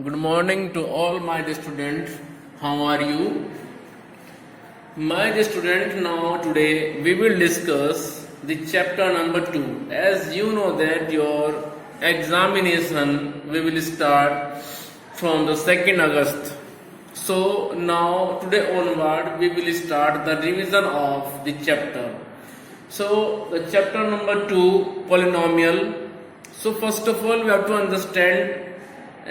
Good morning to all my dear students. How are you? My dear student, now today we will discuss the chapter number 2. As you know that your examination we will start from the 2nd August. So now today onward we will start the revision of the chapter. So the chapter number 2, polynomial. So first of all we have to understand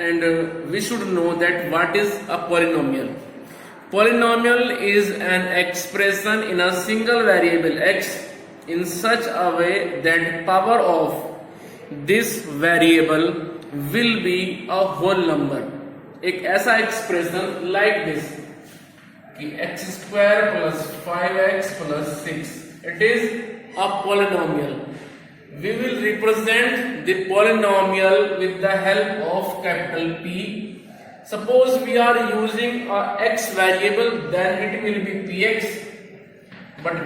and we should know that what is a polynomial. Polynomial is an expression in a single variable x in such a way that power of this variable will be a whole number. एक ऐसा expression like this कि x square plus 5x plus 6 it is a polynomial. We will represent the polynomial with the help of capital P. Suppose we are using a x variable, then it will be px. But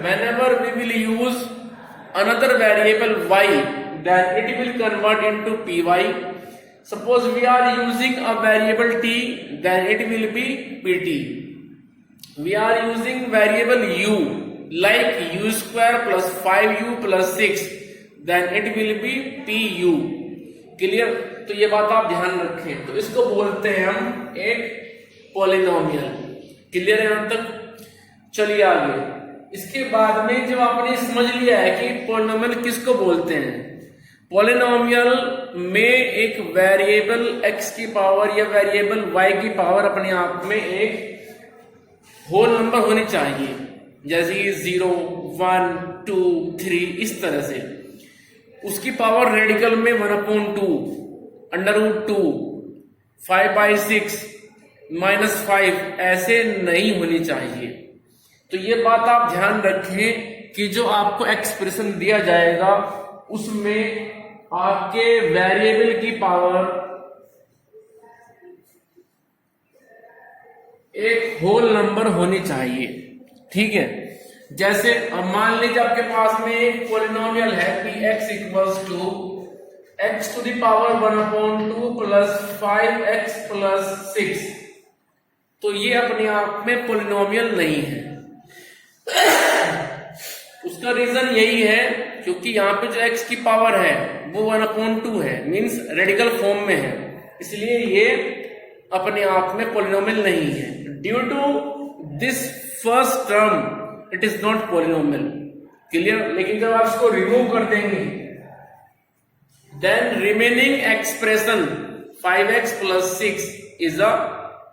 whenever we will use another variable y, then it will convert into py. Suppose we are using a variable t, then it will be pt. We are using variable u, like u square plus 5u plus 6. Then it will be pu. Clear? तो ये बात आप ध्यान रखें. तो इसको बोलते हैं हम एक पॉलिनोमियल. क्लियर है यहां तक? चलिए आगे. इसके बाद में जब आपने समझ लिया है कि पॉलिनोमियल किसको बोलते हैं, पॉलिनोमियल में एक वेरिएबल x की पावर या वेरिएबल y की पावर अपने आप में एक होल नंबर होनी चाहिए, जैसे कि 0, 1, 2, 3 इस तरह से. उसकी पावर रेडिकल में 1/2, √2, 5/6, -5 ऐसे नहीं होनी चाहिए. तो ये बात आप ध्यान रखें कि जो आपको एक्सप्रेशन दिया जाएगा उसमें आपके वेरिएबल की पावर एक होल नंबर होनी चाहिए. ठीक है? जैसे मान लीजिए आपके पास में एक पॉलिनोमियल है px equals to x to the power 1/2 plus 5x plus 6. तो ये अपने आप में पॉलिनोमियल नहीं है. उसका रीजन यही है क्योंकि यहाँ पे जो x की पावर है वो 1/2 है, मींस रेडिकल फॉर्म में है, इसलिए ये अपने आप में पॉलिनोमियल नहीं है. Due to this first term it is not polynomial. Clear? लेकिन जब आप इसको रिमूव कर देंगे then remaining expression 5x plus 6 is a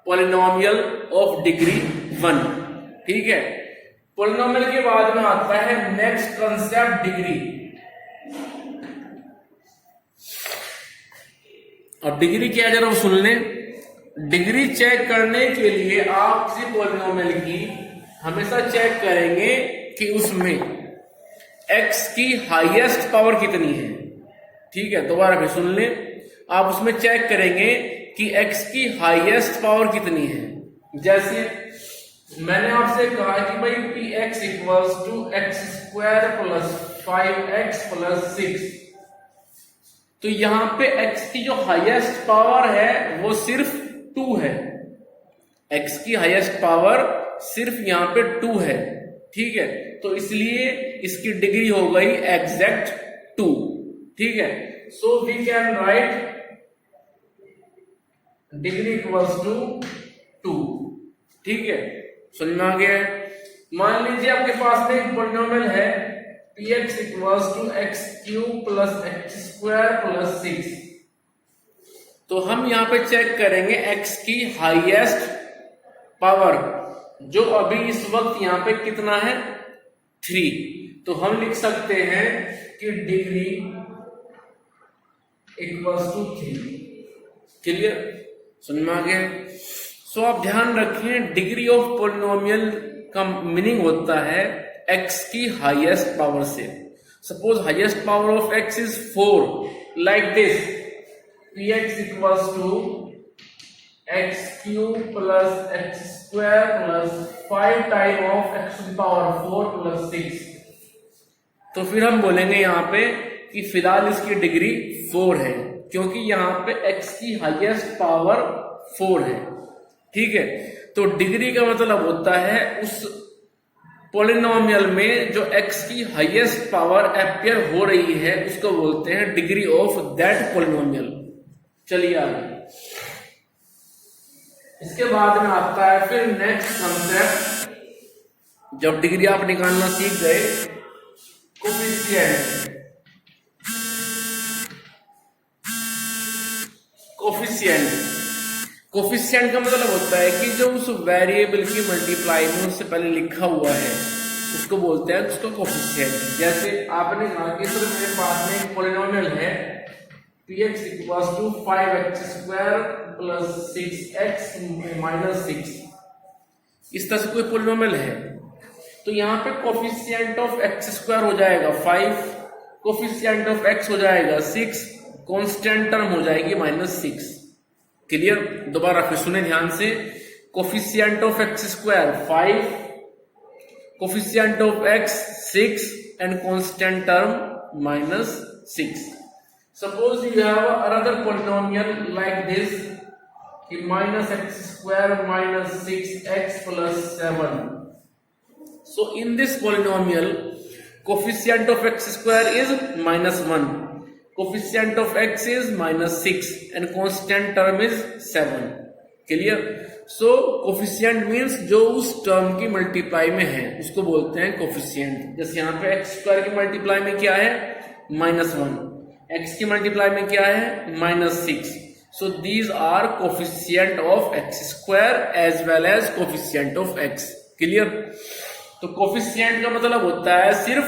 polynomial of degree 1. ठीक है? पॉलिनोमियल के बाद में आता है नेक्स्ट कंसेप्ट, डिग्री. अब डिग्री क्या है जरा सुन लें. डिग्री चेक करने के लिए आप किसी पॉलिनोमियल की हमेशा चेक करेंगे कि उसमें x की हाईएस्ट पावर कितनी है. ठीक है? दोबारा फिर सुन लें. आप उसमें चेक करेंगे कि x की हाईएस्ट पावर कितनी है. जैसे मैंने आपसे कहा कि भाई px equals to x square plus 5x plus 6. तो यहां पे x की जो हाईएस्ट पावर है वो सिर्फ 2 है. x की हाईएस्ट पावर सिर्फ यहां पे 2 है. ठीक है? तो इसलिए इसकी डिग्री हो गई एग्जैक्ट 2. ठीक है? So we can write degree equals to 2. ठीक है? समझ में आ गया? मान लीजिए आपके पास में एक पॉलिनोमियल है px equals to x³ plus x square plus 6. तो हम यहां पे चेक करेंगे x की हाईएस्ट पावर, जो अभी इस वक्त यहां पे कितना है 3. तो हम लिख सकते हैं कि डिग्री इक्वल्स टू 3. क्लियर? समझ में आ गया? सो आप ध्यान रखें डिग्री ऑफ पॉलिनोमियल का मीनिंग होता है x की हाईएस्ट पावर से. Suppose highest power of x is 4, like this px equals to x³ plus x square plus 5 time of x to the power 4 plus 6. तो फिर हम बोलेंगे यहां पे कि फिलहाल इसकी डिग्री 4 है. क्योंकि यहाँ पे x की हाईएस्ट पावर 4 है। ठीक है, तो डिग्री का मतलब होता है उस पॉलिनोमियल में जो x की हाईएस्ट पावर अपियर हो रही है उसको बोलते हैं डिग्री ऑफ दैट पॉलिनोमियल। चलिए आगे, इसके बाद में आता है फिर नेक्स्ट कंसेप्ट। जब डिग्री आप निकालना सीख गए, कोफिशिएंट। कोफिशिएंट का मतलब होता है कि जो उस वेरिएबल की मल्टीप्लाई में उससे पहले लिखा हुआ है उसको बोलते हैं उसका कोफिशिएंट। जैसे आपने कहा कि सर मेरे पास में एक पॉलिनोमियल है px equals to 5x square plus 6x minus 6, इस तरह से कोई पॉलिनोमियल है, तो यहाँ पे कोफिशिएंट ऑफ x स्क्वायर हो जाएगा 5, कोफिशिएंट ऑफ x हो जाएगा 6, कांस्टेंट टर्म हो जाएगी -6। क्लियर? दोबारा फिर सुने ध्यान से, coefficient of x square 5, coefficient of x 6 and constant term -6। Suppose you have another polynomial like this, कि -x square minus 6x plus 7. So in this polynomial, coefficient of x square is -1, coefficient of x is -6 and constant term is 7. Clear? So coefficient means जो उस term की multiply में है उसको बोलते हैं coefficient. जैसे यहाँ पे x स्क्वायर की मल्टीप्लाई में क्या है -1, x की मल्टीप्लाई में क्या है -6। So these are coefficient of x square as well as coefficient of x। Clear? तो कोफिशिएंट का मतलब होता है सिर्फ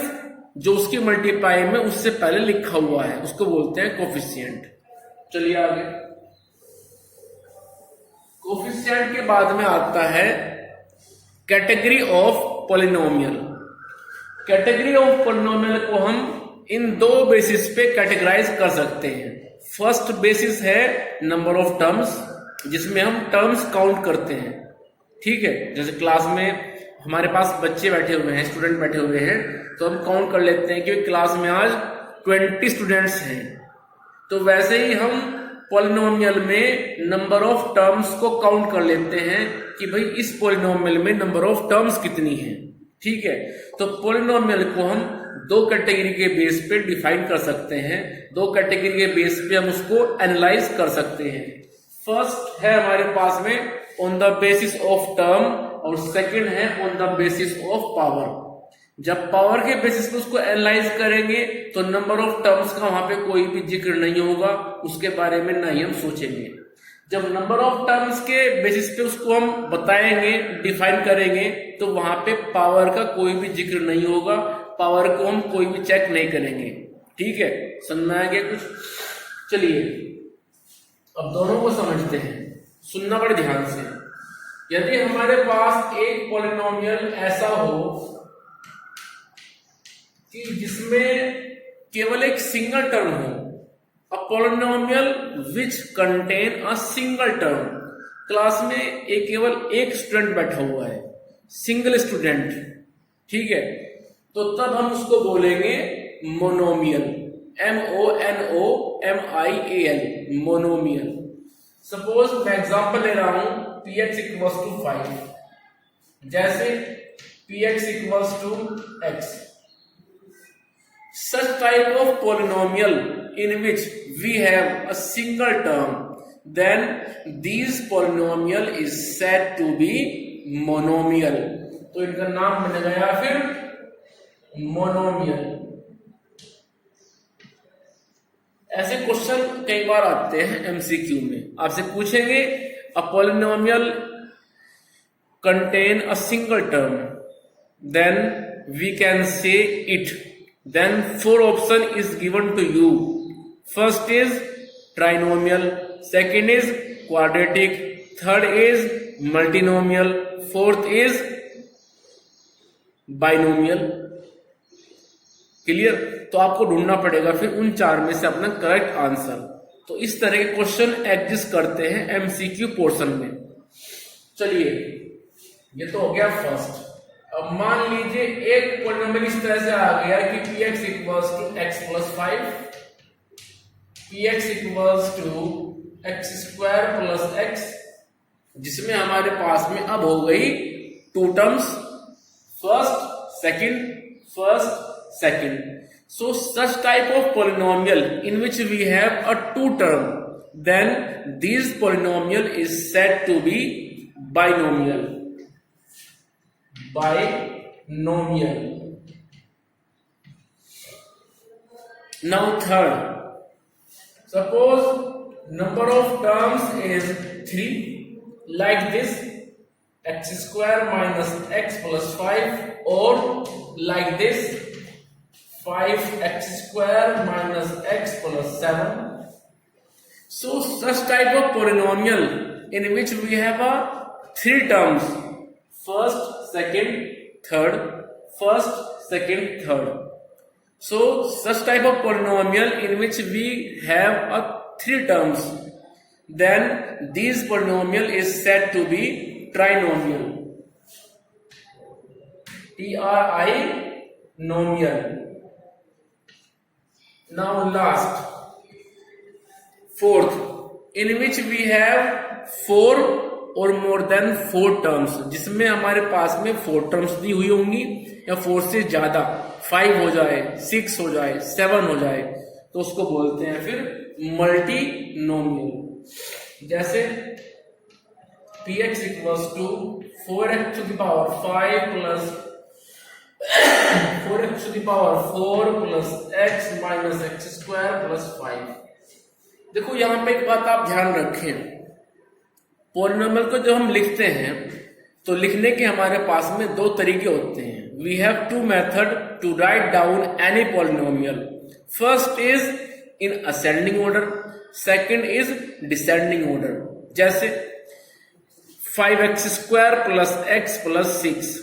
जो उसकी मल्टीप्लाई में उससे पहले लिखा हुआ है उसको बोलते हैं कोफिशिएंट। चलिए आगे, कोफिशिएंट के बाद में आता है category of polynomial. Category of polynomial को हम इन दो बेसिस पे कैटेगराइज कर सकते हैं। फर्स्ट बेसिस है नंबर ऑफ टर्म्स, जिसमें हम टर्म्स काउंट करते हैं। ठीक है, जैसे क्लास में हमारे पास बच्चे बैठे हुए हैं, स्टूडेंट बैठे हुए हैं, तो हम काउंट कर लेते हैं कि क्लास में आज 20 स्टूडेंट्स हैं। तो वैसे ही हम पॉलिनोमियल में नंबर ऑफ टर्म्स को काउंट कर लेते हैं कि भाई इस पॉलिनोमियल में नंबर ऑफ टर्म्स कितनी है। ठीक है, तो पॉलिनोमियल को हम दो कैटेगरी के बेस पे डिफाइन कर सकते हैं, दो कैटेगरी के बेस पे हम उसको एनालाइज कर सकते हैं। फर्स्ट है हमारे पास में on the basis of term और सेकंड है on the basis of power. जब पावर के बेसिस पे उसको एनालाइज करेंगे तो नंबर ऑफ टर्म्स का वहां पे कोई भी जिक्र नहीं होगा, उसके बारे में ना ही हम सोचेंगे। जब नंबर ऑफ टर्म्स के बेसिस पे उसको हम बताएंगे, डिफाइन करेंगे, तो वहां पे पावर का कोई भी जिक्र नहीं होगा, पावर को हम कोई भी चेक नहीं करेंगे। ठीक है, समझ में आ गया कुछ? चलिए अब दोनों को समझते हैं, सुनना बड़े ध्यान से। यदि हमारे पास एक पॉलिनोमियल ऐसा हो कि जिसमें केवल एक सिंगल टर्म हो, a polynomial which contain a single term. Class में एक केवल एक स्टूडेंट बैठा हुआ है, सिंगल स्टूडेंट। ठीक है, तो तब हम उसको बोलेंगे मोनोमियल, MONOMIAL, मोनोमियल। सपोज मैं एग्जांपल ले रहा हूं px इक्वल्स टू 5, जैसे px equals to x। Such type of polynomial in which we have a single term, then this polynomial is said to be monomial. तो इनका नाम बन गया फिर मोनोमियल। ऐसे क्वेश्चन कई बार आते हैं एमसीक्यू में, आपसे पूछेंगे a polynomial contain a single term, then we can say it. Then 4 option is given to you. First is trinomial, second is quadratic, third is multinomial, fourth is binomial. Clear? तो आपको ढूंढना पड़ेगा फिर उन 4 में से अपना करेक्ट आंसर। तो इस तरह के क्वेश्चन एग्जिस्ट करते हैं एमसीक्यू पोर्शन में। चलिए, ये तो हो गया फर्स्ट। अब मान लीजिए एक पॉलिनोमियल इस तरह से आ गया कि px equals to x plus 5, px equals to x square plus x, जिसमें हमारे पास में अब हो गई two terms, first second. So such type of polynomial in which we have a two term, then this polynomial is said to be binomial. Now third, suppose number of terms is 3, like this, x square minus x plus 5, or like this, 5x square minus x plus 7. So such type of polynomial in which we have a three terms, first, second, third. So such type of polynomial in which we have a three terms, then this polynomial is said to be trinomial. Trinomial. Now last, fourth, in which we have 4 or more than 4 terms, जिसमें हमारे पास में 4 terms दी हुई होंगी या 4 से ज्यादा, 5 हो जाए, 6 हो जाए, 7 हो जाए, तो उसको बोलते हैं फिर मल्टीनोमियल. जैसे px equals to 4x to the power 5 plus 4x to the power 4 plus x minus x square plus 5. देखो यहां पे एक बात आप ध्यान रखें, पॉलिनोमियल को जब हम लिखते हैं तो लिखने के हमारे पास में दो तरीके होते हैं. We have two method to write down any polynomial. First is in ascending order, second is descending order. जैसे 5x square plus x plus 6,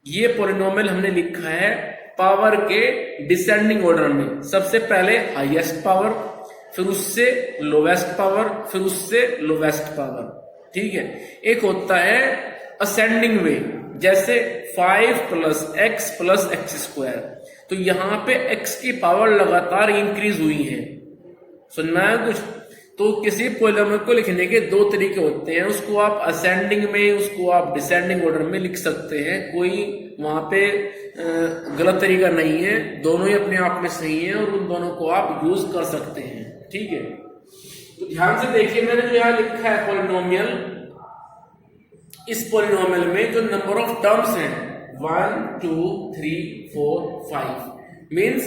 ये पॉलिनोमियल हमने लिखा है पावर के डिसेंडिंग ऑर्डर में. सबसे पहले हाईएस्ट पावर, फिर उससे लोवेस्ट पावर, फिर उससे लोवेस्ट पावर. ठीक है. एक होता है असेंडिंग वे, जैसे 5 plus x plus x square. तो यहां पे x की पावर लगातार इंक्रीज हुई है. सुनना है कुछ? तो किसी पॉलिनोमियल को लिखने के दो तरीके होते हैं. उसको आप असेंडिंग में, उसको आप डिसेंडिंग ऑर्डर में लिख सकते हैं. कोई वहां पे गलत तरीका नहीं है, दोनों ही अपने आप में सही है और उन दोनों को आप यूज कर सकते हैं. ठीक है. तो ध्यान से देखिए, मैंने जो यहां लिखा है पॉलिनोमियल, इस पॉलिनोमियल में जो नंबर ऑफ टर्म्स हैं 1 2 3 4 5 मीन्स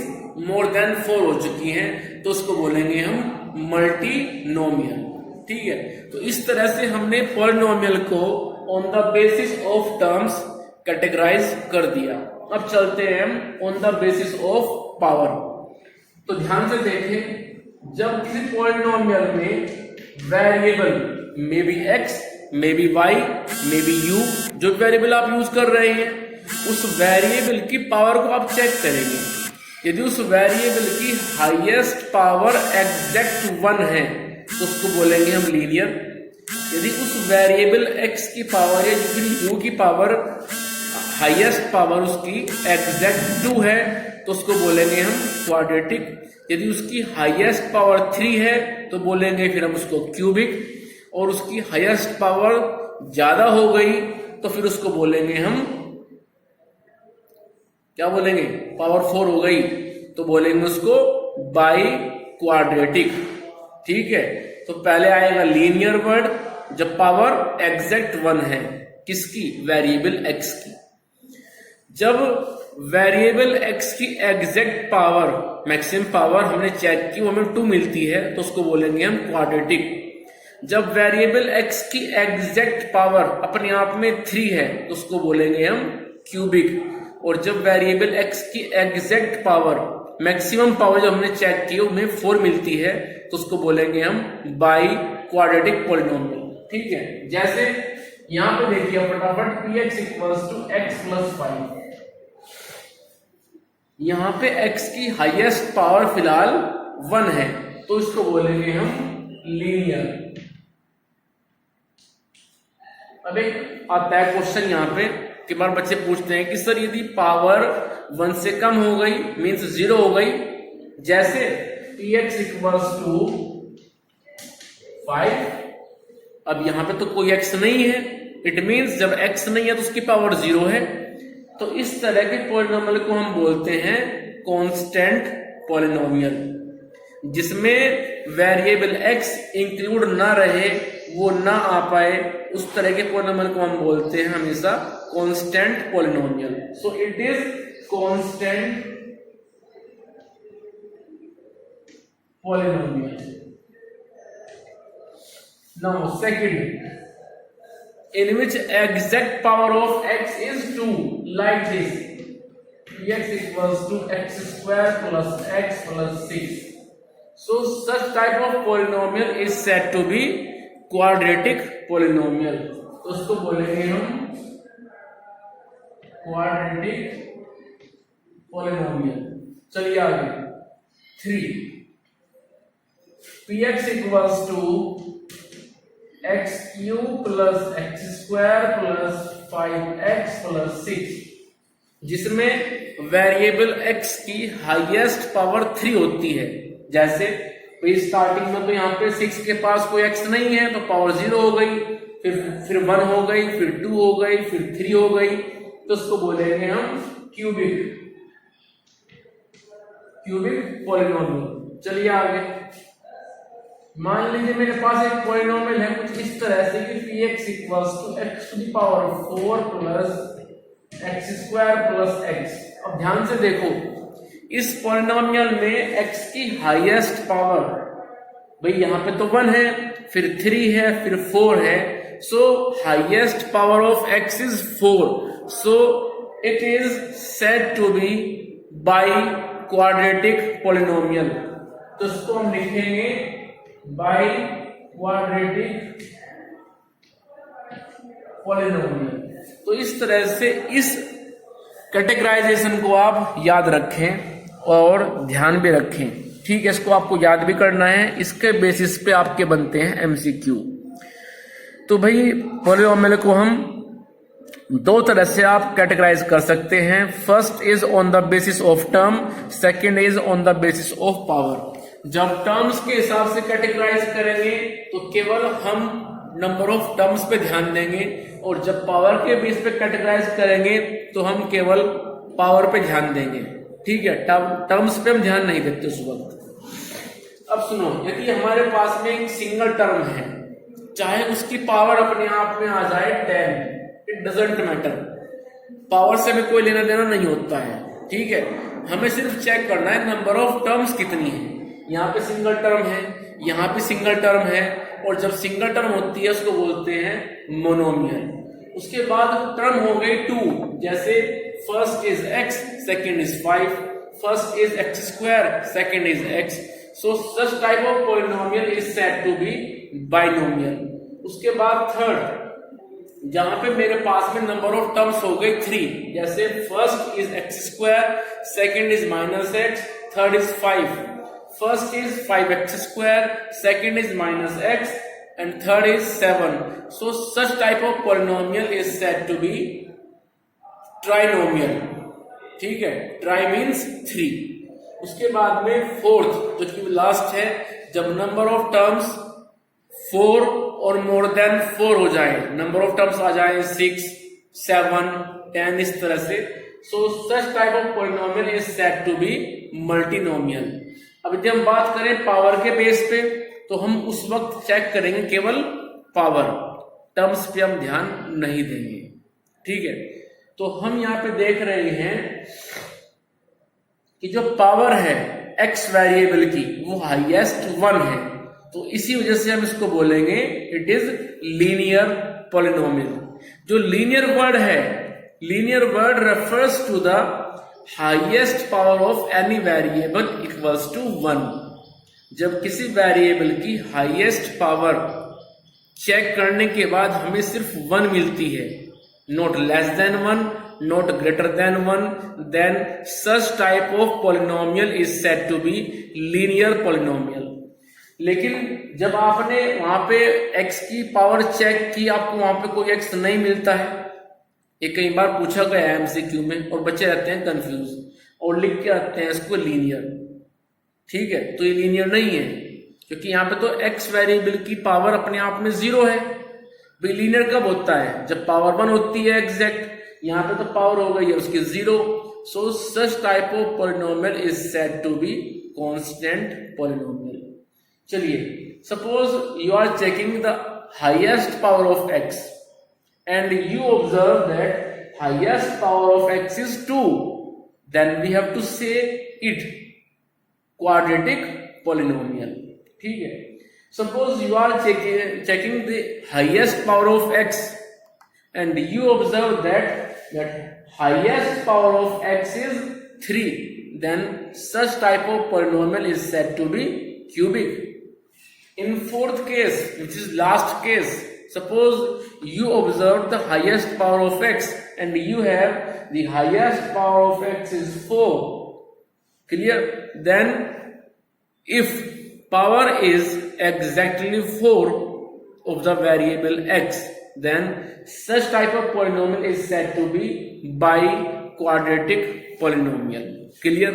मोर देन 4 हो चुकी हैं, तो उसको बोलेंगे हम मल्टीनोमियल. ठीक है. तो इस तरह से हमने पॉलिनोमियल को on the basis of terms categorize कर दिया. अब चलते हैं हम on the basis of power. तो ध्यान से देखें, जब किसी पॉलिनोमियल में variable may be x, may be y, may be u, जो वेरिएबल आप यूज कर रहे हैं, उस वेरिएबल की पावर को आप चेक करेंगे. यदि उस वेरिएबल की हाईएस्ट पावर एग्जैक्ट 1 है तो उसको बोलेंगे हम लीनियर. यदि उस वेरिएबल x की पावर या u की पावर हाईएस्ट पावर उसकी एग्जैक्ट 2 है तो उसको बोलेंगे हम क्वाड्रेटिक. यदि उसकी हाईएस्ट पावर 3 है तो बोलेंगे फिर हम उसको क्यूबिक, और उसकी हाईएस्ट पावर ज्यादा हो गई तो फिर उसको बोलेंगे हम, क्या बोलेंगे, पावर 4 हो गई तो बोलेंगे उसको बाई क्वाड्रेटिक. ठीक है. तो पहले आएगा लीनियर वर्ड जब पावर एग्जैक्ट 1 है, किसकी, वेरिएबल x की. जब वेरिएबल x की एग्जैक्ट पावर, मैक्सिमम पावर हमने चेक की, वो हमें 2 मिलती है तो उसको बोलेंगे हम क्वाड्रेटिक. जब वेरिएबल x की एग्जैक्ट पावर अपने आप में 3 है तो उसको बोलेंगे हम क्यूबिक. और जब वेरिएबल x की एग्जैक्ट पावर, मैक्सिमम पावर जो हमने चेक की उन्हें 4 मिलती है तो उसको बोलेंगे हम बाई क्वाड्रेटिक पॉलिनोमियल. ठीक है. जैसे यहां पे देखिए फटाफट, px equals to x plus 5. यहां पे x की हाईएस्ट पावर फिलहाल 1 है तो इसको बोलेंगे हम लीनियर. अब एक आता है क्वेश्चन यहां पे, कई बार बच्चे पूछते हैं कि सर यदि पावर 1 से कम हो गई मीन्स 0 हो गई, जैसे px इक्वल्स टू 5। अब यहां पे तो कोई x नहीं है, इट मींस जब x नहीं है तो उसकी पावर 0 है। तो इस तरह के पॉलिनोमियल को हम बोलते हैं कांस्टेंट पॉलिनोमियल, जिसमें वेरिएबल x इंक्लूड ना रहे, वो ना आ पाए, उस तरह के पॉलिनोमियल को हम बोलते हैं हमेशा constant polynomial. So it is constant polynomial. Now second, in which exact power of x is 2, like this, px equals to x square plus x plus 6. So such type of polynomial is said to be quadratic polynomial. तो उसको बोलेंगे हम quadratic polynomial। चलिए आगे 3, px equals to x cube plus x square plus 5x plus 6, जिसमें variable x की highest power 3 होती है। जैसे स्टार्टिंग में तो यहाँ पे 6 के पास कोई x नहीं है तो पावर 0 हो गई, फिर 1 हो गई, फिर 2 हो गई, फिर 3 हो गई, तो उसको बोलेंगे हम क्यूबिक पॉलिनोमियल। चलिए आगे, मान लीजिए मेरे पास एक पॉलिनोमियल है कुछ इस तरह से कि px equals to x to the power 4 plus x square plus x। अब ध्यान से देखो, इस पॉलिनोमियल में x की हाईएस्ट पावर, भाई यहाँ पे तो 1 है, फिर 3 है, फिर 4 है, so highest power of x is 4, so it is said to be biquadratic polynomial. तो इसको हम लिखेंगे बाई क्वाड्रेटिक पॉलिनोमियल। तो इस तरह से इस कैटेगराइजेशन को आप याद रखें और ध्यान भी रखें, ठीक है। इसको आपको याद भी करना है, इसके बेसिस पे आपके बनते हैं एमसीक्यू। तो भाई पॉलिनोमियल को हम दो तरह से आप कैटेगराइज कर सकते हैं। First is on the basis of term, second is on the basis of power. जब टर्म्स के हिसाब से कैटेगराइज करेंगे तो केवल हम नंबर ऑफ टर्म्स पे ध्यान देंगे, और जब पावर के बेस पे कैटेगराइज करेंगे तो हम केवल पावर पे ध्यान देंगे, ठीक है। टर्म्स पे हम ध्यान नहीं देते उस वक्त। अब सुनो, यदि हमारे पास में एक सिंगल टर्म है, चाहे उसकी पावर अपने आप में आ जाए 10, इट डजंट मैटर, पावर से हमें कोई लेना देना नहीं होता है, ठीक है। हमें सिर्फ चेक करना है नंबर ऑफ टर्म्स कितनी है। यहाँ पे सिंगल टर्म है, यहाँ पे सिंगल टर्म है, और जब सिंगल टर्म होती है उसको बोलते हैं मोनोमियल। उसके बाद टर्म हो गई 2, जैसे first is x, second is 5, first is x square, second is x। So such type of polynomial is said to be binomial. उसके बाद थर्ड, जहां पे मेरे पास में नंबर ऑफ टर्म्स हो गई 3, जैसे first is x square, second is -x, third is 5, first is 5x square, second is -x, and third is 7. So such type of polynomial is said to be trinomial, ठीक है। Try means 3। उसके बाद में fourth जो कि last है, जब number of terms 4 और मोर देन 4 हो जाए, नंबर ऑफ टर्म्स आ जाए 6, 7, 10 इस तरह से, so such type of polynomial is said to be multinomial. अब जब हम बात करें पावर के बेस पे, तो हम उस वक्त चेक करेंगे केवल पावर, टर्म्स पे हम ध्यान नहीं देंगे, ठीक है। तो हम यहाँ पे देख रहे हैं कि जो पावर है x वेरिएबल की वो हाईएस्ट 1 है, तो इसी वजह से हम इसको बोलेंगे इट इज लीनियर पॉलिनोमियल। जो लीनियर वर्ड है, linear word refers to the highest power of any variable equals to 1। जब किसी वेरिएबल की हाईएस्ट पावर चेक करने के बाद हमें सिर्फ 1 मिलती है, not less than 1, not greater than 1, then such type of polynomial is said to be linear polynomial. लेकिन जब आपने वहां पे x की पावर चेक की, आपको वहां पे कोई x नहीं मिलता है, ये कई बार पूछा गया है एमसीक्यू में, और बच्चे रहते हैं कंफ्यूज और लिख के आते हैं इसको लीनियर, ठीक है, तो ये लीनियर नहीं है क्योंकि यहाँ पे तो x वेरिएबल की पावर अपने आप में 0 है। भाई लीनियर कब होता है? जब पावर 1 होती है एग्जैक्ट, यहाँ पे तो पावर हो गई है उसकी 0। So such type of polynomial is said to be constant polynomial. चलिए, suppose you are checking the highest power of x and you observe that highest power of x is 2, then we have to say it quadratic polynomial। ठीक है, suppose you are checking the highest power of x and you observe that highest power of x is 3, then such type of polynomial is said to be cubic। In fourth case, which is last case, suppose you observe the highest power of x and you have the highest power of x is 4, clear? Then if power is exactly 4 of the variable x, then such type of polynomial is said to be biquadratic polynomial। clear?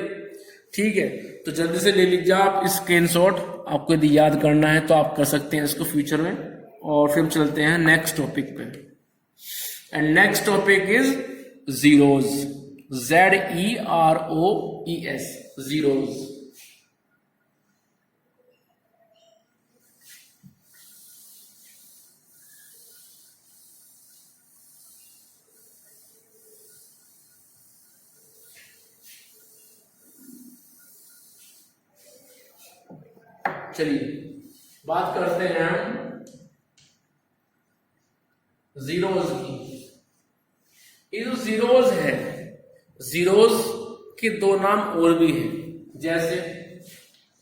ठीक है, तो जल्दी से ले लीजिए आप screenshot. आपको यदि याद करना है तो आप कर सकते हैं इसको फ्यूचर में। और फिर चलते हैं नेक्स्ट टॉपिक पे, and next topic is zeros, ZEROES, zeros. चलिए बात करते हैं हम जीरोज की। ये जो जीरोज है, जीरोज के दो नाम और भी हैं, जैसे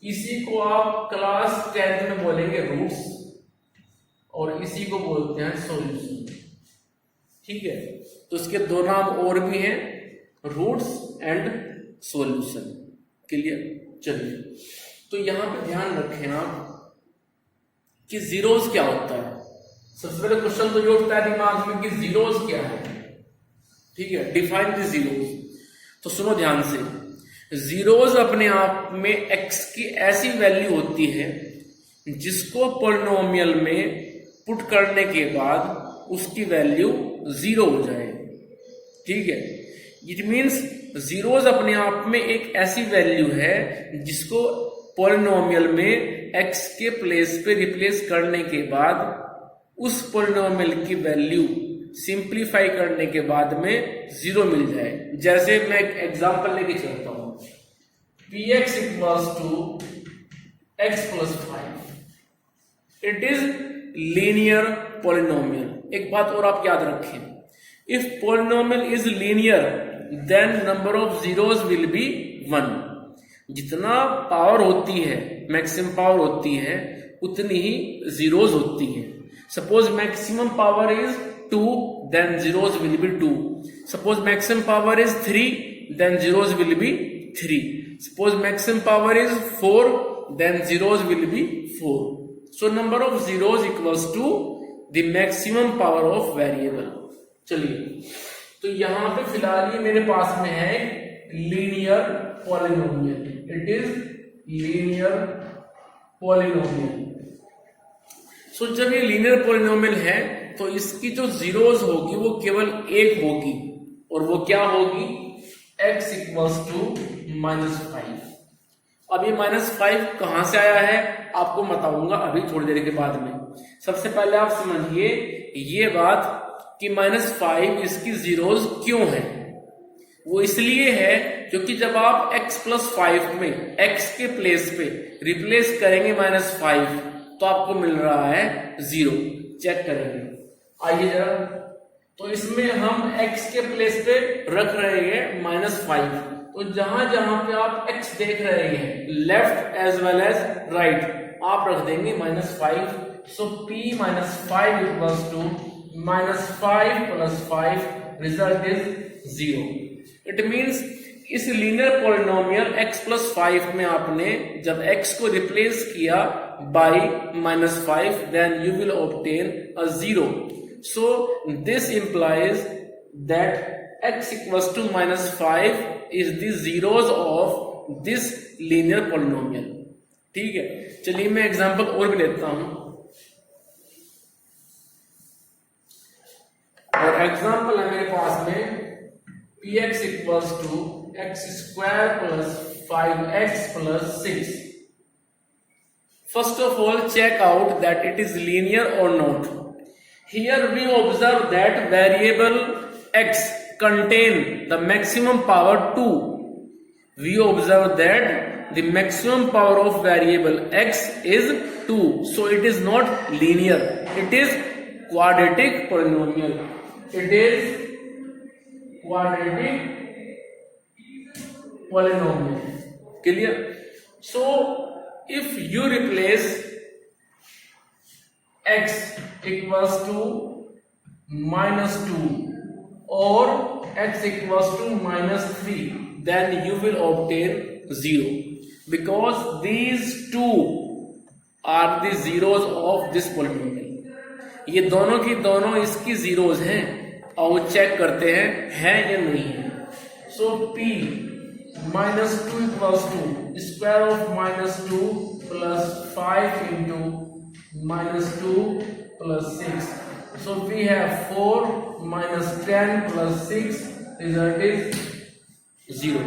इसी को आप क्लास 10th में बोलेंगे रूट्स और इसी को बोलते हैं सॉल्यूशन। ठीक है, तो इसके दो नाम और भी हैं, रूट्स एंड सॉल्यूशन। क्लियर? चलिए, तो यहां पे ध्यान रखें आप कि जीरोज क्या होता है। सबसे पहले क्वेश्चन तो ये उठता है दिमाग में कि जीरोज क्या है। ठीक है, डिफाइन द जीरोज। तो सुनो ध्यान से, जीरोज अपने आप में एक्स की ऐसी वैल्यू होती है जिसको पॉलिनोमियल में पुट करने के बाद उसकी वैल्यू 0 हो जाए। ठीक है, इट मीन्स जीरोज अपने आप में एक ऐसी वैल्यू है जिसको पॉलिनोमियल में एक्स के प्लेस पे रिप्लेस करने के बाद उस पॉलिनोमियल की वैल्यू सिंप्लीफाई करने के बाद में 0 मिल जाए। जैसे मैं एक एग्जांपल लेके चलता हूं, px equals to x plus 5, it is linear polynomial. एक बात और आप याद रखें, if polynomial is linear then number of zeros will be 1। जितना पावर होती है, मैक्सिमम पावर होती है, उतनी ही जीरोज होती है। Suppose maximum power is 2, then zeros will be 2. Suppose maximum power is 3, then zeros will be 3. Suppose maximum power is 4, then zeros will be 4. So number of zeros equals to the maximum power of variable। चलिए, तो यहां पे फिलहाल ये मेरे पास में है linear polynomial. It is linear polynomial. So जब ये लीनियर पॉलिनोमियल है तो इसकी जो जीरोज होगी वो केवल एक होगी, और वो क्या होगी? x equals to -5। अब ये -5 कहां से आया है आपको बताऊंगा अभी थोड़ी देर के बाद में। सबसे पहले आप समझिए ये बात कि -5 इसकी जीरोज क्यों है। वो इसलिए है क्योंकि जब आप x प्लस 5 में x के प्लेस पे रिप्लेस करेंगे -5 तो आपको मिल रहा है 0। चेक करेंगे, आइए जरा। तो इसमें हम x के प्लेस पे रख रहे हैं -5, तो जहां जहां पे आप x देख रहे हैं left as well as right, आप रख देंगे -5। So p -5 equals to -5 plus 5, result is 0। It means इस लीनियर पॉलिनोमियल x प्लस 5 में आपने जब x को रिप्लेस किया by -5, then you will obtain a 0. So this implies that x equals to -5 is the zeros of this linear polynomial. ठीक है, चलिए मैं एग्जांपल और भी लेता हूं, और एग्जांपल है मेरे पास में px equals to x square plus 5x plus 6। First of all, check out that it is linear or not. Here we observe that variable x contain the maximum power 2. We observe that the maximum power of variable x is 2. So it is not linear. It is quadratic polynomial. It is quadratic polynomial. Clear? So if you replace x equals to -2 or x equals to -3, then you will obtain 0, because these two are the zeros of this polynomial। ये दोनों की दोनों इसकी zeros हैं, और check करते हैं है या नहीं है। So p -2 equals to square of -2 plus 5 into -2 plus 6। So we have 4 -10 plus 6, result is 0।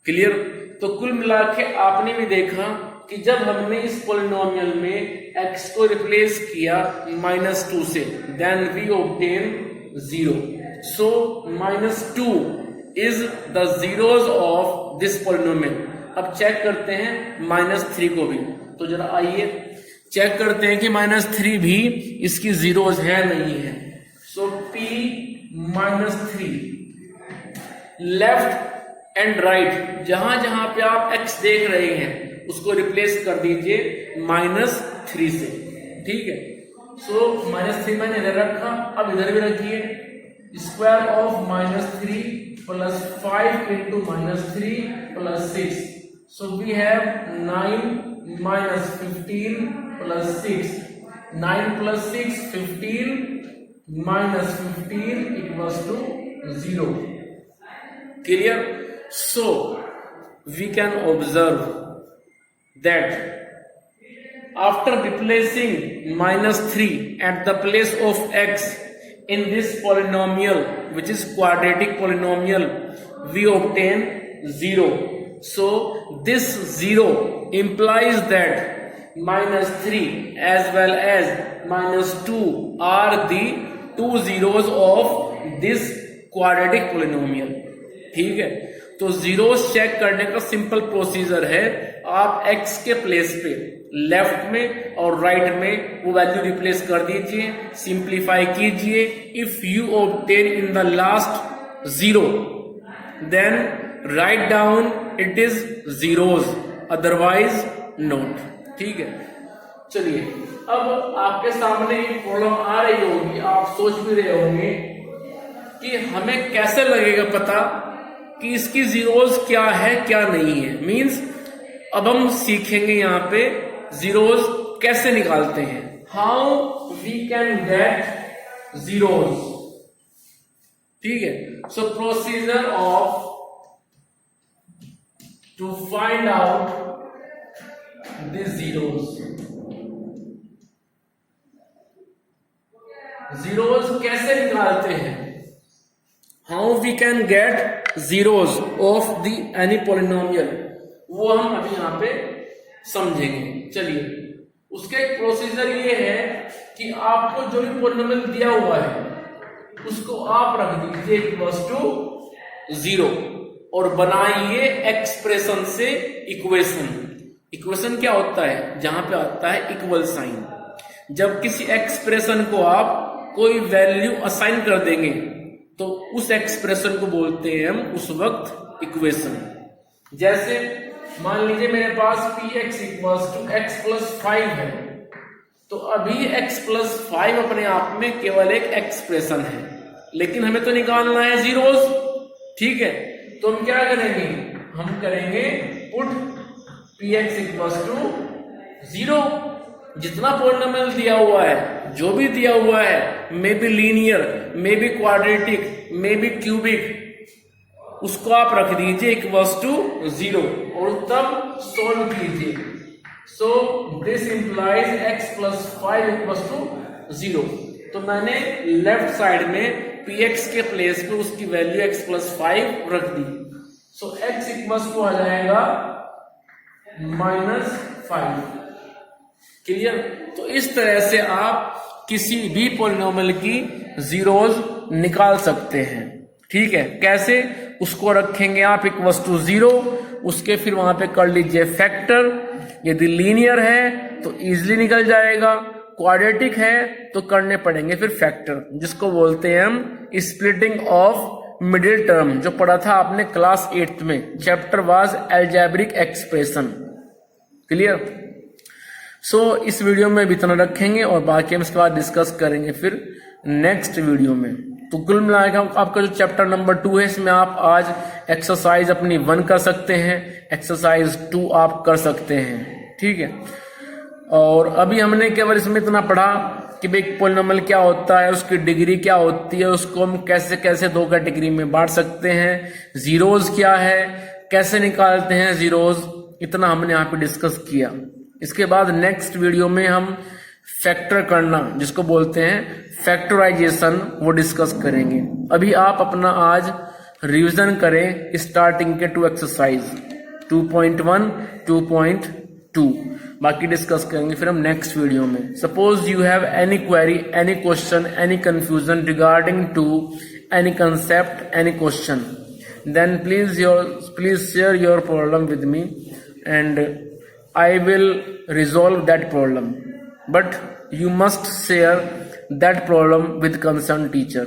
Clear? तो कुल मिला के आपने भी देखा कि जब हमने इस पॉलिनोमियल में x को रिप्लेस किया -2 से, then we obtain 0। So -2 is the zeros of this polynomial. अब चेक करते हैं -3 को भी, तो जरा आइए चेक करते हैं कि -3 भी इसकी जीरोज है नहीं है। So p -3 left and right, जहां जहां पे आप x देख रहे हैं उसको रिप्लेस कर दीजिए -3 से। ठीक है, सो -3 मैंने इधर रखा, अब इधर भी रखिए square of -3 plus 5 into -3 plus 6। So we have 9 -15 plus 6, 9 plus 6 15 -15 equals to 0। Clear? So we can observe that after replacing -3 at the place of x in this polynomial, which is quadratic polynomial, we obtain 0. So this 0 implies that -3 as well as -2 are the two zeros of this quadratic polynomial। ठीक है, तो zeros check करने का simple procedure है, आप x के place पे left में और राइट में वो वैल्यू रिप्लेस कर दीजिए, सिंप्लीफाई कीजिए। If you obtain in the last 0, then write down it is zeros, otherwise not. ठीक है, चलिए अब आपके सामने एक प्रॉब्लम आ रही होगी, आप सोच भी रहे होंगे कि हमें कैसे लगेगा पता कि इसकी जीरोज क्या है क्या नहीं है। मींस अब हम सीखेंगे यहां पे जीरोज कैसे निकालते हैं, how we can get zeros. ठीक है, so procedure of to find out this zeros. Zeros कैसे निकालते हैं, how we can get zeros of the any polynomial, वो हम अभी यहां पे समझेंगे। चलिए, उसका एक प्रोसीजर ये है कि आपको जो भी पॉलिनोमियल दिया हुआ है उसको आप रख दीजिए इक्वल्स टू 0 और बनाइए एक्सप्रेशन से इक्वेशन। इक्वेशन क्या होता है, जहां पे आता है इक्वल साइन। जब किसी एक्सप्रेशन को आप कोई वैल्यू असाइन कर देंगे तो उस एक्सप्रेशन को बोलते हैं हम उस वक्त इक्वेशन। जैसे मान लीजिए मेरे पास px equals to x plus 5 है, तो अभी x प्लस 5 अपने आप में केवल एक एक्सप्रेशन है, लेकिन हमें तो निकालना है जीरोज। ठीक है, तो हम क्या करेंगे, हम करेंगे पुट px इक्वल्स टू 0। जितना पॉलिनोमियल दिया हुआ है, जो भी दिया हुआ है, may be linear, may be quadratic, may be cubic, उसको आप रख दीजिए इक्वल्स टू 0 और तब सोल्व कीजिए। So this implies x plus 5 equals to 0। तो मैंने लेफ्ट साइड में px के प्लेस पे उसकी वैल्यू x प्लस 5 रख दी। सो x इक्वल्स टू आ जाएगा -5। क्लियर? तो इस तरह से आप किसी भी पॉलिनोमियल की जीरोज निकाल सकते हैं। ठीक है, कैसे? उसको रखेंगे आप इक्वल्स टू 0, उसके फिर वहां पे कर लीजिए फैक्टर। यदि लीनियर है तो इजीली निकल जाएगा, क्वाड्रेटिक है तो करने पड़ेंगे फिर फैक्टर, जिसको बोलते हैं हम स्प्लिटिंग ऑफ मिडिल टर्म, जो पढ़ा था आपने क्लास 8th में। Chapter was algebraic expression. Clear? So इस वीडियो में भी इतना रखेंगे और बाकी हम इसके बाद डिस्कस करेंगे फिर नेक्स्ट वीडियो में। तो कुल मिलाकर आपका जो चैप्टर नंबर 2 है, इसमें आप आज एक्सरसाइज अपनी 1 कर सकते हैं, एक्सरसाइज 2 आप कर सकते हैं। ठीक है, और अभी हमने केवल इसमें इतना पढ़ा कि भाई पॉलिनोमियल क्या होता है, उसकी डिग्री क्या होती है, उसको हम कैसे कैसे 2 कैटेगरी में बांट सकते हैं, जीरोज क्या है, कैसे निकालते हैं जीरोज, इतना हमने यहाँ पे डिस्कस किया। इसके बाद नेक्स्ट वीडियो में हम फैक्टर करना, जिसको बोलते हैं फैक्टराइजेशन, वो डिस्कस करेंगे। अभी आप अपना आज रिवीजन करें स्टार्टिंग के 2 एक्सरसाइज 2.1 2.2, बाकी डिस्कस करेंगे फिर हम नेक्स्ट वीडियो में। Suppose you have any query, any question, any confusion regarding to any concept, any question, then please share your problem with me and I will resolve that problem, but you must share that problem with concerned teacher.